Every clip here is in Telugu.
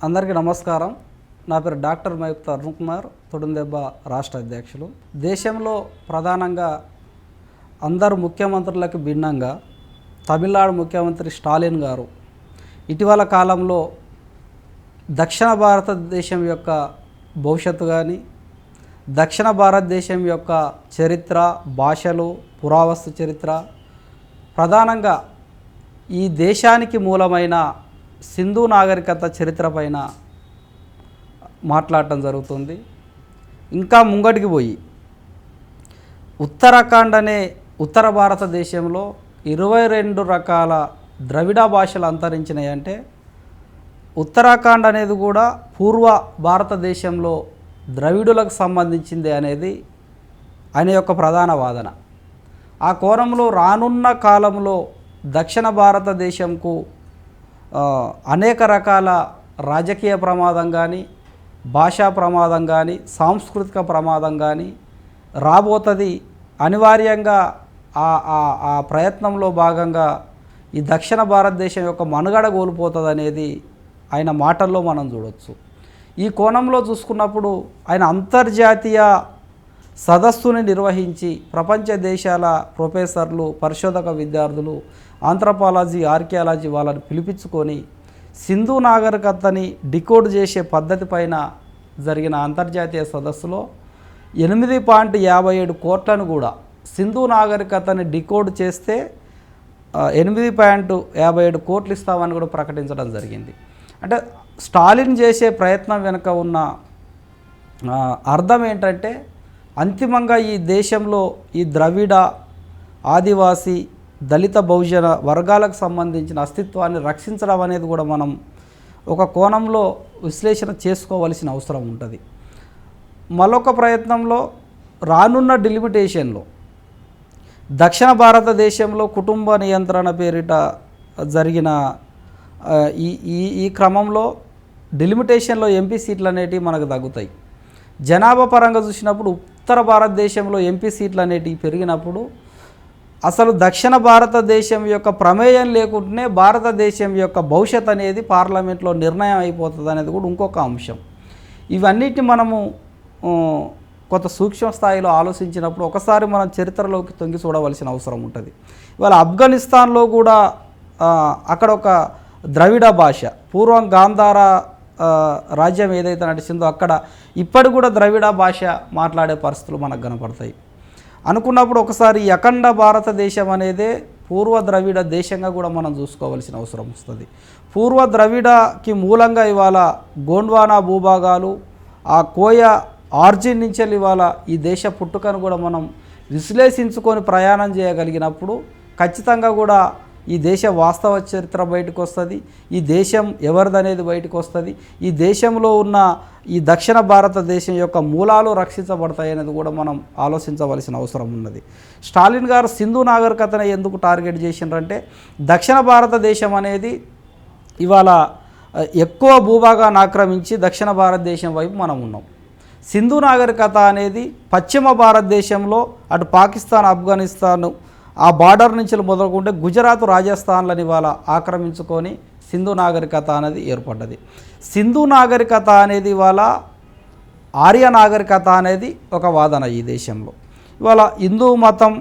అందరికీ నమస్కారం. నా పేరు డాక్టర్ మయూక్త అరుణ్ కుమార్, తొడుందెబ్బ రాష్ట్ర అధ్యక్షులు. దేశంలో ప్రధానంగా అందరు ముఖ్యమంత్రులకు భిన్నంగా తమిళనాడు ముఖ్యమంత్రి స్టాలిన్ గారు ఇటీవల కాలంలో దక్షిణ భారతదేశం యొక్క భవిష్యత్తు కానీ, దక్షిణ భారతదేశం యొక్క చరిత్ర, భాషలు, పురావస్తు చరిత్ర, ప్రధానంగా ఈ దేశానికి మూలమైన సింధు నాగరికత చరిత్ర పైన మాట్లాడటం జరుగుతుంది. ఇంకా ముంగటికి పోయి ఉత్తరాఖండ్ అనే ఉత్తర భారతదేశంలో 22 రకాల ద్రవిడ భాషలు అంతరించినాయి. అంటే ఉత్తరాఖండ్ అనేది కూడా పూర్వ భారతదేశంలో ద్రవిడులకు సంబంధించింది అనేది ఆయన యొక్క ప్రధాన వాదన. ఆ కోణంలో రానున్న కాలంలో దక్షిణ భారతదేశంకు అనేక రకాల రాజకీయ ప్రమాదం కానీ, భాషా ప్రమాదం కానీ, సాంస్కృతిక ప్రమాదం కానీ రాబోతుంది. అనివార్యంగా ఆ ప్రయత్నంలో భాగంగా ఈ దక్షిణ భారతదేశం యొక్క మనుగడ కోల్పోతుంది అనేది ఆయన మాటల్లో మనం చూడవచ్చు. ఈ కోణంలో చూసుకున్నప్పుడు ఆయన అంతర్జాతీయ సదస్సుని నిర్వహించి ప్రపంచ దేశాల ప్రొఫెసర్లు, పరిశోధక విద్యార్థులు, ఆంథ్రపాలజీ, ఆర్కియాలజీ వాళ్ళని పిలిపించుకొని సింధు నాగరికతని డికోడ్ చేసే పద్ధతి పైన జరిగిన అంతర్జాతీయ సదస్సులో 8.57 కోట్లను కూడా సింధు నాగరికతని డికోడ్ చేస్తే 8.57 కోట్లు ఇస్తామని కూడా ప్రకటించడం జరిగింది. అంటే స్టాలిన్ చేసే ప్రయత్నం వెనుక ఉన్న అర్థం ఏంటంటే, అంతిమంగా ఈ దేశంలో ఈ ద్రవిడ, ఆదివాసీ, దళిత, బహుజన వర్గాలకు సంబంధించిన అస్తిత్వాన్ని రక్షించడం అనేది కూడా మనం ఒక కోణంలో విశ్లేషణ చేసుకోవలసిన అవసరం ఉంటుంది. మరొక ప్రయత్నంలో రానున్న డిలిమిటేషన్లో దక్షిణ భారతదేశంలో కుటుంబ నియంత్రణ పేరిట జరిగిన ఈ క్రమంలో డిలిమిటేషన్లో ఎంపీ సీట్లు అనేటివి మనకు తగ్గుతాయి. జనాభా పరంగా చూసినప్పుడు ఉత్తర భారతదేశంలో ఎంపీ సీట్లు అనేటివి పెరిగినప్పుడు అసలు దక్షిణ భారతదేశం యొక్క ప్రమేయం లేకుండానే భారతదేశం యొక్క భవిష్యత్ అనేది పార్లమెంట్లో నిర్ణయం అయిపోతుంది అనేది కూడా ఇంకొక అంశం. ఇవన్నిటిని మనము కొంత సూక్ష్మ స్థాయిలో ఆలోచించినప్పుడు ఒకసారి మనం చరిత్రలోకి తొంగి చూడవలసిన అవసరం ఉంటుంది. ఇవాళ ఆఫ్ఘనిస్తాన్లో కూడా అక్కడ ఒక ద్రవిడ భాష, పూర్వం గాంధార రాజ్యం ఏదైతే నడిచిందో అక్కడ ఇప్పటి కూడా ద్రవిడ భాష మాట్లాడే పరిస్థితులు మనకు కనపడతాయి. అనుకున్నప్పుడు ఒకసారి అఖండ భారతదేశం అనేదే పూర్వ ద్రవిడ దేశంగా కూడా మనం చూసుకోవాల్సిన అవసరం వస్తుంది. పూర్వ ద్రవిడకి మూలంగా ఇవాళ గోండ్వానా భూభాగాలు, ఆ కోయ ఆర్జిన్ నుంచి ఇవాళ ఈ దేశ పుట్టుకను కూడా మనం విశ్లేషించుకొని ప్రయాణం చేయగలిగినప్పుడు ఖచ్చితంగా కూడా ఈ దేశ వాస్తవ చరిత్ర బయటకు వస్తుంది. ఈ దేశం ఎవరిదనేది బయటకు వస్తుంది. ఈ దేశంలో ఉన్న ఈ దక్షిణ భారతదేశం యొక్క మూలాలు రక్షించబడతాయి అనేది కూడా మనం ఆలోచించవలసిన అవసరం ఉన్నది. స్టాలిన్ గారు సింధు నాగరికతను ఎందుకు టార్గెట్ చేసిండ్రంటే, దక్షిణ భారతదేశం అనేది ఇవాళ ఎక్కువ భూభాగాన్ని ఆక్రమించి దక్షిణ భారతదేశం వైపు మనం ఉన్నాం. సింధు నాగరికత అనేది పశ్చిమ భారతదేశంలో అటు పాకిస్తాన్, ఆఫ్ఘనిస్తాన్ ఆ బార్డర్ నుంచి మొదలుకుంటే గుజరాత్, రాజస్థాన్లని ఇవాళ ఆక్రమించుకొని సింధు నాగరికత అనేది ఏర్పడ్డది. సింధు నాగరికత అనేది ఇవాళ ఆర్య నాగరికత అనేది ఒక వాదన ఈ దేశంలో. ఇవాళ హిందూ మతం,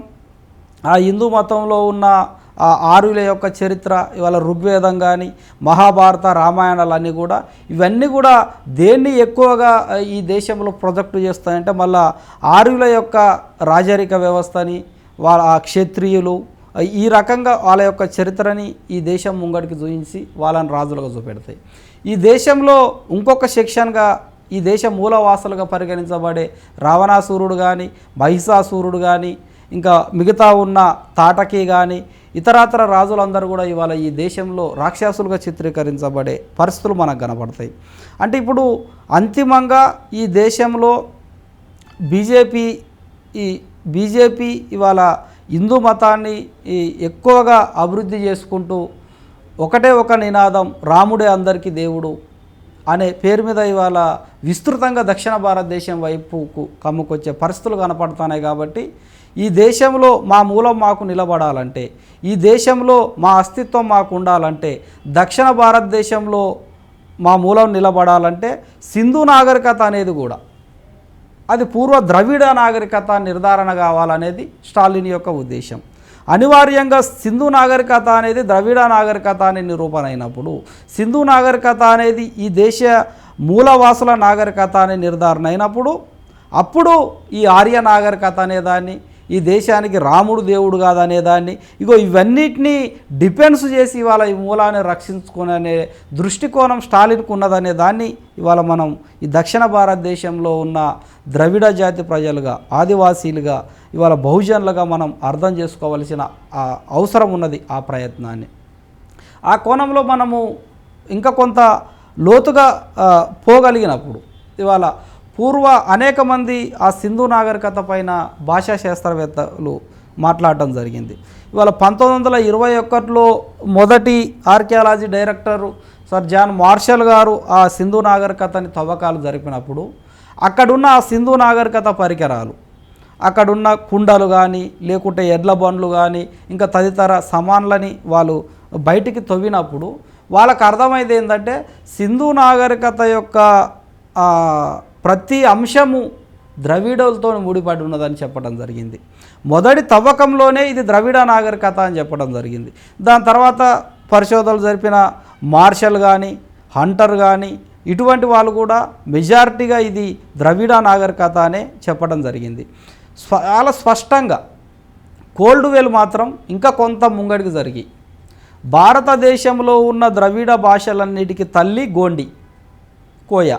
ఆ హిందూ మతంలో ఉన్న ఆ ఆర్యుల యొక్క చరిత్ర, ఇవాళ ఋగ్వేదం కానీ, మహాభారత, రామాయణాలన్నీ కూడా ఇవన్నీ కూడా దేన్ని ఎక్కువగా ఈ దేశంలో ప్రొజెక్ట్ చేస్తాయంటే మళ్ళా ఆర్యుల యొక్క రాజరిక వ్యవస్థని, వాళ్ళ క్షత్రియులు, ఈ రకంగా వాళ్ళ యొక్క చరిత్రని ఈ దేశం ముంగడికి చూపించి వాళ్ళని రాజులుగా చూపెడతాయి. ఈ దేశంలో ఇంకొక సెక్షన్గా ఈ దేశ మూలవాసులుగా పరిగణించబడే రావణాసురుడు కానీ, మహిషాసురుడు కానీ, ఇంకా మిగతా ఉన్న తాటకి కానీ ఇతరత్ర రాజులందరూ కూడా ఇవాళ ఈ దేశంలో రాక్షసులుగా చిత్రీకరించబడే పరిస్థితులు మనకు కనపడతాయి. అంటే ఇప్పుడు అంతిమంగా ఈ దేశంలో బీజేపీ ఇవాళ హిందూ మతాన్ని ఎక్కువగా అభివృద్ధి చేసుకుంటూ ఒకటే ఒక నినాదం, రాముడే అందరికీ దేవుడు అనే పేరు మీద ఇవాళ విస్తృతంగా దక్షిణ భారతదేశం వైపుకు కమ్ముకొచ్చే పరిస్థితులు కనపడుతున్నాయి. కాబట్టి ఈ దేశంలో మా మూలం మాకు నిలబడాలంటే, ఈ దేశంలో మా అస్తిత్వం మాకు ఉండాలంటే, దక్షిణ భారతదేశంలో మా మూలం నిలబడాలంటే సింధు నాగరికత అనేది కూడా అది పూర్వ ద్రవిడ నాగరికత నిర్ధారణ కావాలనేది స్టాలిన్ యొక్క ఉద్దేశం. అనివార్యంగా సింధు నాగరికత అనేది ద్రవిడ నాగరికత అనే నిరూపణ అయినప్పుడు సింధు నాగరికత అనేది ఈ దేశ మూలవాసుల నాగరికత అనే నిర్ధారణ అయినప్పుడు అప్పుడు ఈ ఆర్య నాగరికత అనేదాన్ని, ఈ దేశానికి రాముడు దేవుడు కాదనేదాన్ని, ఇగో ఇవన్నిటినీ డిపెండ్స్ చేసి ఇవాళ ఈ మూలాన్ని రక్షించుకునే దృష్టికోణం స్టాలిన్కు ఉన్నదనే దాన్ని ఇవాళ మనం ఈ దక్షిణ భారతదేశంలో ఉన్న ద్రవిడ జాతి ప్రజలుగా, ఆదివాసీలుగా, ఇవాళ బహుజనులుగా మనం అర్థం చేసుకోవలసిన అవసరం ఉన్నది ఆ ప్రయత్నాన్ని. ఆ కోణంలో మనము ఇంకా కొంత లోతుగా పోగలిగినప్పుడు ఇవాళ పూర్వ అనేక మంది ఆ సింధు నాగరికత పైన భాషా శాస్త్రవేత్తలు మాట్లాడటం జరిగింది. ఇవాళ 1921లో మొదటి archaeology director sir John Marshall గారు ఆ సింధు నాగరికతని తవ్వకాలు జరిపినప్పుడు అక్కడున్న ఆ సింధు నాగరికత పరికరాలు, అక్కడున్న కుండలు కానీ లేకుంటే ఎడ్ల బండ్లు కానీ ఇంకా తదితర సామాన్లని వాళ్ళు బయటికి తవ్వినప్పుడు వాళ్ళకు అర్థమైంది ఏంటంటే సింధు నాగరికత యొక్క ప్రతి అంశము ద్రవిడులతో ముడిపడి ఉన్నదని చెప్పడం జరిగింది. మొదటి తవ్వకంలోనే ఇది ద్రవిడ నాగరికత అని చెప్పడం జరిగింది. దాని తర్వాత పరిశోధనలు జరిపిన మార్షల్ కానీ హంటర్ కానీ ఇటువంటి వాళ్ళు కూడా మెజారిటీగా ఇది ద్రవిడ నాగరికత అనే చెప్పడం జరిగింది. చాలా స్పష్టంగా కోల్డ్వెల్ మాత్రం ఇంకా కొంత ముంగడికి జరిగి భారతదేశంలో ఉన్న ద్రవిడ భాషలన్నిటికీ తల్లి గోండి, కోయ.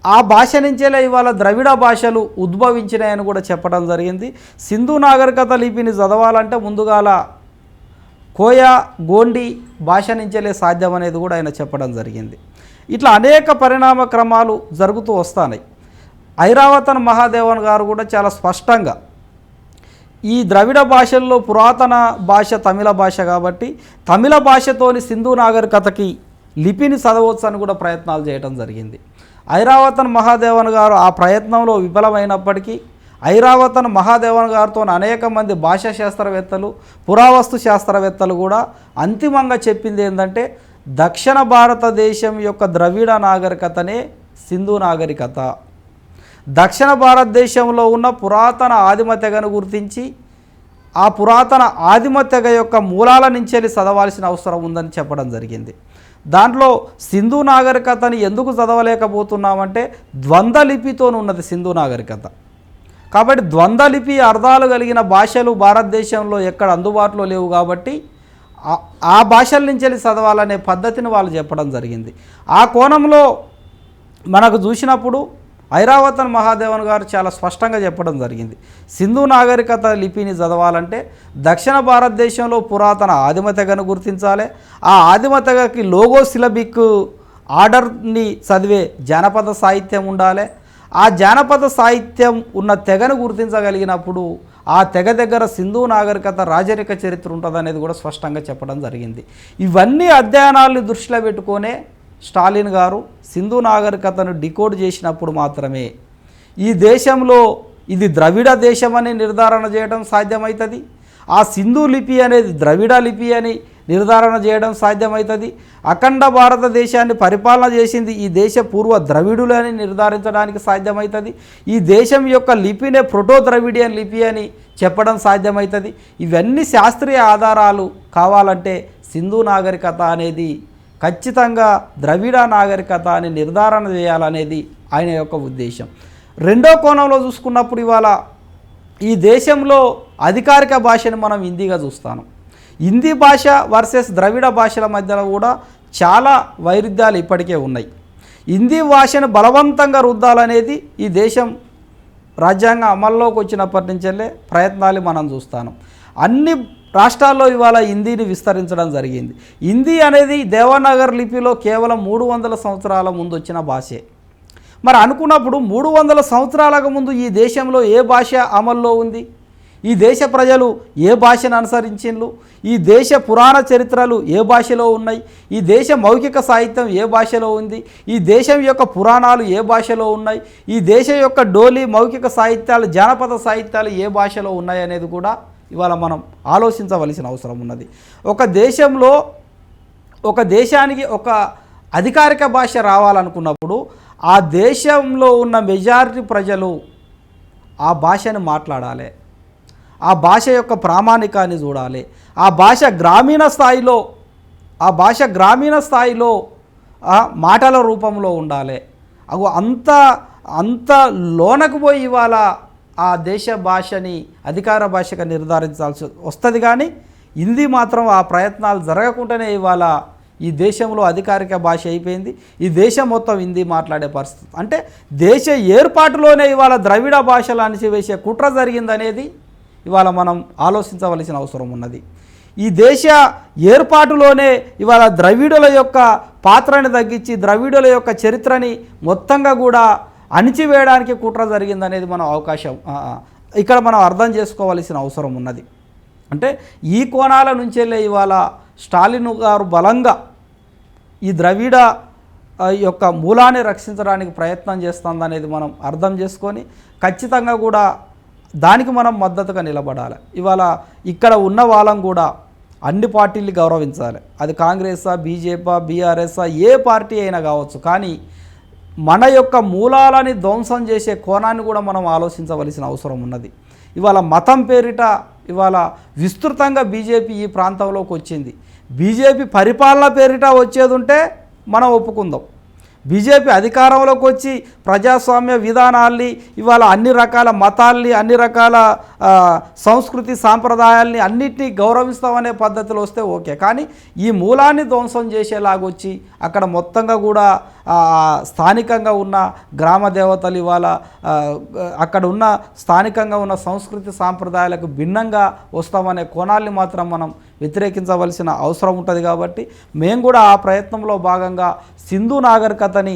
ఆ భాష నుంచేలే ఇవాళ ద్రవిడ భాషలు ఉద్భవించినాయని కూడా చెప్పడం జరిగింది. సింధు నాగరికత లిపిని చదవాలంటే ముందుగాల కోయ, గోండి భాష నుంచేలే సాధ్యం అనేది కూడా ఆయన చెప్పడం జరిగింది. ఇట్లా అనేక పరిణామ క్రమాలు జరుగుతూ వస్తున్నాయి. ఐరావతన్ మహాదేవన్ గారు కూడా చాలా స్పష్టంగా ఈ ద్రవిడ భాషల్లో పురాతన భాష తమిళ భాష కాబట్టి తమిళ భాషతోని సింధు నాగరికతకి లిపిని చదవచ్చు అని కూడా ప్రయత్నాలు చేయడం జరిగింది. ఐరావతన్ మహాదేవన్ గారు ఆ ప్రయత్నంలో విఫలమైనప్పటికీ ఐరావతన్ మహాదేవన్ గారితో అనేక మంది భాషా శాస్త్రవేత్తలు, పురావస్తు శాస్త్రవేత్తలు కూడా అంతిమంగా చెప్పింది ఏంటంటే దక్షిణ భారతదేశం యొక్క ద్రవిడ నాగరికతనే సింధు నాగరికత. దక్షిణ భారతదేశంలో ఉన్న పురాతన ఆదిమ తెగను గుర్తించి ఆ పురాతన ఆదిమ తెగ యొక్క మూలాల నుంచి చదవాల్సిన అవసరం ఉందని చెప్పడం జరిగింది. దాంట్లో సింధు నాగరికతని ఎందుకు చదవలేకపోతున్నామంటే ద్వంద్వ లిపితో ఉన్నది సింధు నాగరికత. కాబట్టి ద్వంద్వ లిపి అర్థాలు కలిగిన భాషలు భారతదేశంలో ఎక్కడ అందుబాటులో లేవు కాబట్టి ఆ భాషల నుంచి చదవాలనే పద్ధతిని వాళ్ళు చెప్పడం జరిగింది. ఆ కోణంలో మనకు చూసినప్పుడు ఐరావతన్ మహాదేవన్ గారు చాలా స్పష్టంగా చెప్పడం జరిగింది. సింధు నాగరికత లిపిని చదవాలంటే దక్షిణ భారతదేశంలో పురాతన ఆదిమ తెగను గుర్తించాలి. ఆ ఆదిమ తెగకి లోగో సిలబిక్ ఆర్డర్ని చదివే జానపద సాహిత్యం ఉండాలి. ఆ జానపద సాహిత్యం ఉన్న తెగను గుర్తించగలిగినప్పుడు ఆ తెగ దగ్గర సింధు నాగరికత రాజరిక చరిత్ర ఉంటుందనేది కూడా స్పష్టంగా చెప్పడం జరిగింది. ఇవన్నీ అధ్యయనాలను దృష్టిలో పెట్టుకొనే స్టాలిన్ గారు సింధు నాగరికతను డికోడ్ చేసినప్పుడు మాత్రమే ఈ దేశంలో ఇది ద్రవిడ దేశమని నిర్ధారణ చేయడం సాధ్యమవుతుంది. ఆ సింధు లిపి అనేది ద్రవిడ లిపి అని నిర్ధారణ చేయడం సాధ్యమవుతుంది. అఖండ భారతదేశాన్ని పరిపాలన చేసింది ఈ దేశ పూర్వ ద్రవిడులని నిర్ధారించడానికి సాధ్యమవుతుంది. ఈ దేశం యొక్క లిపినే ప్రోటో ద్రవిడియన్ లిపి అని చెప్పడం సాధ్యమవుతుంది. ఇవన్నీ శాస్త్రీయ ఆధారాలు కావాలంటే సింధు నాగరికత అనేది ఖచ్చితంగా ద్రవిడ నాగరికత అని నిర్ధారణ చేయాలనేది ఆయన యొక్క ఉద్దేశం. రెండో కోణంలో చూసుకున్నప్పుడు ఇవాళ ఈ దేశంలో అధికారిక భాషను మనం హిందీగా చూస్తాను. హిందీ భాష వర్సెస్ ద్రవిడ భాషల మధ్యలో కూడా చాలా వైరుధ్యాలు ఇప్పటికే ఉన్నాయి. హిందీ భాషను బలవంతంగా రుద్దాలనేది ఈ దేశం రాజ్యాంగం అమల్లోకి వచ్చినప్పటి నుంచే ప్రయత్నాలు మనం చూస్తాను. అన్ని రాష్ట్రాల్లో ఇవాళ హిందీని విస్తరించడం జరిగింది. హిందీ అనేది దేవనాగర్ లిపిలో కేవలం 300 సంవత్సరాల ముందు వచ్చిన భాషే. మరి అనుకున్నప్పుడు 300 సంవత్సరాలకు ముందు ఈ దేశంలో ఏ భాష అమల్లో ఉంది? ఈ దేశ ప్రజలు ఏ భాషను అనుసరించిండ్రు? ఈ దేశ పురాణ చరిత్రలు ఏ భాషలో ఉన్నాయి? ఈ దేశ మౌఖిక సాహిత్యం ఏ భాషలో ఉంది? ఈ దేశం యొక్క పురాణాలు ఏ భాషలో ఉన్నాయి? ఈ దేశం యొక్క డోలి మౌఖిక సాహిత్యాలు, జానపద సాహిత్యాలు ఏ భాషలో ఉన్నాయి అనేది కూడా ఇవాళ మనం ఆలోచించవలసిన అవసరం ఉన్నది. ఒక దేశంలో ఒక దేశానికి ఒక అధికారిక భాష రావాలనుకున్నప్పుడు ఆ దేశంలో ఉన్న మెజారిటీ ప్రజలు ఆ భాషను మాట్లాడాలి, ఆ భాష యొక్క ప్రామాణికాన్ని చూడాలి, ఆ భాష గ్రామీణ స్థాయిలో మాటల రూపంలో ఉండాలి. అంత లోనకు పోయి ఇవాళ ఆ దేశ భాషని అధికార భాషగా నిర్ధారించాల్సి వస్తుంది. కానీ హిందీ మాత్రం ఆ ప్రయత్నాలు జరగకుండానే ఇవాళ ఈ దేశంలో అధికారిక భాష అయిపోయింది. ఈ దేశం మొత్తం హిందీ మాట్లాడే పరిస్థితి. అంటే దేశ ఏర్పాటులోనే ఇవాళ ద్రవిడ భాషలు అణిచివేసే కుట్ర జరిగిందనేది ఇవాళ మనం ఆలోచించవలసిన అవసరం ఉన్నది. ఈ దేశ ఏర్పాటులోనే ఇవాళ ద్రవిడుల యొక్క పాత్రని తగ్గించి ద్రవిడుల యొక్క చరిత్రని మొత్తంగా కూడా అణిచివేయడానికి కుట్ర జరిగిందనేది మనం ఇక్కడ మనం అర్థం చేసుకోవాల్సిన అవసరం ఉన్నది. అంటే ఈ కోణాల నుంచెల్లే ఇవాళ స్టాలిన్ గారు బలంగా ఈ ద్రవిడ యొక్క మూలాన్ని రక్షించడానికి ప్రయత్నం చేస్తుందనేది మనం అర్థం చేసుకొని ఖచ్చితంగా కూడా దానికి మనం మద్దతుగా నిలబడాలి. ఇవాళ ఇక్కడ ఉన్న వాళ్ళం కూడా అన్ని పార్టీలు గౌరవించాలి. అది కాంగ్రెసా, బీజేపీ, బీఆర్ఎస్, ఏ పార్టీ అయినా కావచ్చు. కానీ మన యొక్క మూలాలని ధ్వంసం చేసే కోణాన్ని కూడా మనం ఆలోచించవలసిన అవసరం ఉన్నది. ఇవాళ మతం పేరిట ఇవాళ విస్తృతంగా బీజేపీ ఈ ప్రాంతంలోకి వచ్చింది. బీజేపీ పరిపాలన పేరిట వచ్చేది ఉంటే మనం ఒప్పుకుందాం. బీజేపీ అధికారంలోకి వచ్చి ప్రజాస్వామ్య విధానాల్ని ఇవాళ అన్ని రకాల మతాల్ని అన్ని రకాల సంస్కృతి సాంప్రదాయాల్ని అన్నిటినీ గౌరవిస్తామనే పద్ధతిలో వస్తే ఓకే. కానీ ఈ మూలాన్ని ధ్వంసం చేసేలాగొచ్చి అక్కడ మొత్తంగా కూడా స్థానికంగా ఉన్న గ్రామ దేవతలు ఇవాళ అక్కడ ఉన్న స్థానికంగా ఉన్న సంస్కృతి సాంప్రదాయాలకు భిన్నంగా వస్తామనే కోణాల్ని మాత్రం మనం వ్యతిరేకించవలసిన అవసరం ఉంటుంది. కాబట్టి మేము కూడా ఆ ప్రయత్నంలో భాగంగా సింధు నాగరికతని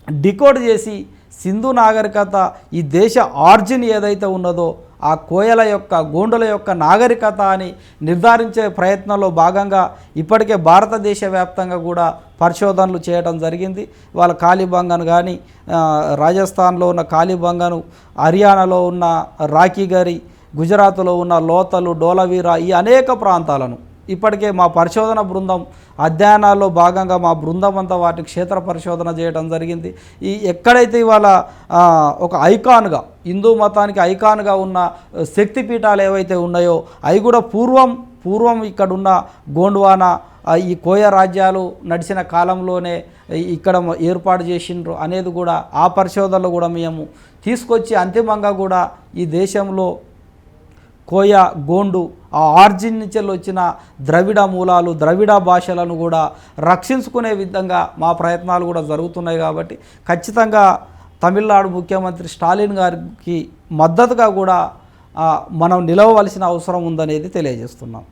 డికోడ్ చేసి సింధు నాగరికత ఈ దేశ ఆర్జిన్ ఏదైతే ఉన్నదో ఆ కోయల యొక్క గోండుల యొక్క నాగరికత అని నిర్ధారించే ప్రయత్నంలో భాగంగా ఇప్పటికే భారతదేశ వ్యాప్తంగా కూడా పరిశోధనలు చేయడం జరిగింది. వాళ్ళ కాలిబంగన్ కానీ రాజస్థాన్లో ఉన్న కాలిబంగను, హర్యానాలో ఉన్న రాఖీగరి, గుజరాత్లో ఉన్న లోతలు, డోలవీరా, ఈ అనేక ప్రాంతాలను ఇప్పటికే మా పరిశోధన బృందం అధ్యయనాల్లో భాగంగా మా బృందం అంతా వాటి క్షేత్ర పరిశోధన చేయడం జరిగింది. ఈ ఎక్కడైతే ఇవాళ ఒక ఐకాన్గా హిందూ మతానికి ఐకాన్గా ఉన్న శక్తిపీఠాలు ఏవైతే ఉన్నాయో అవి కూడా పూర్వం ఇక్కడున్న గోండ్వానా ఈ కోయ రాజ్యాలు నడిచిన కాలంలోనే ఇక్కడ ఏర్పాటు చేసిండ్రు అనేది కూడా ఆ పరిశోధనలో కూడా మేము తీసుకొచ్చి అంతిమంగా కూడా ఈ దేశంలో కోయ, గోండు ఆ ఆర్జిన్ నుంచి వచ్చిన ద్రవిడ మూలాలు, ద్రవిడ భాషలను కూడా రక్షించుకునే విధంగా మా ప్రయత్నాలు కూడా జరుగుతున్నాయి. కాబట్టి ఖచ్చితంగా తమిళనాడు ముఖ్యమంత్రి స్టాలిన్ గారికి మద్దతుగా కూడా మనం నిలవవలసిన అవసరం ఉందనేది తెలియజేస్తున్నాం.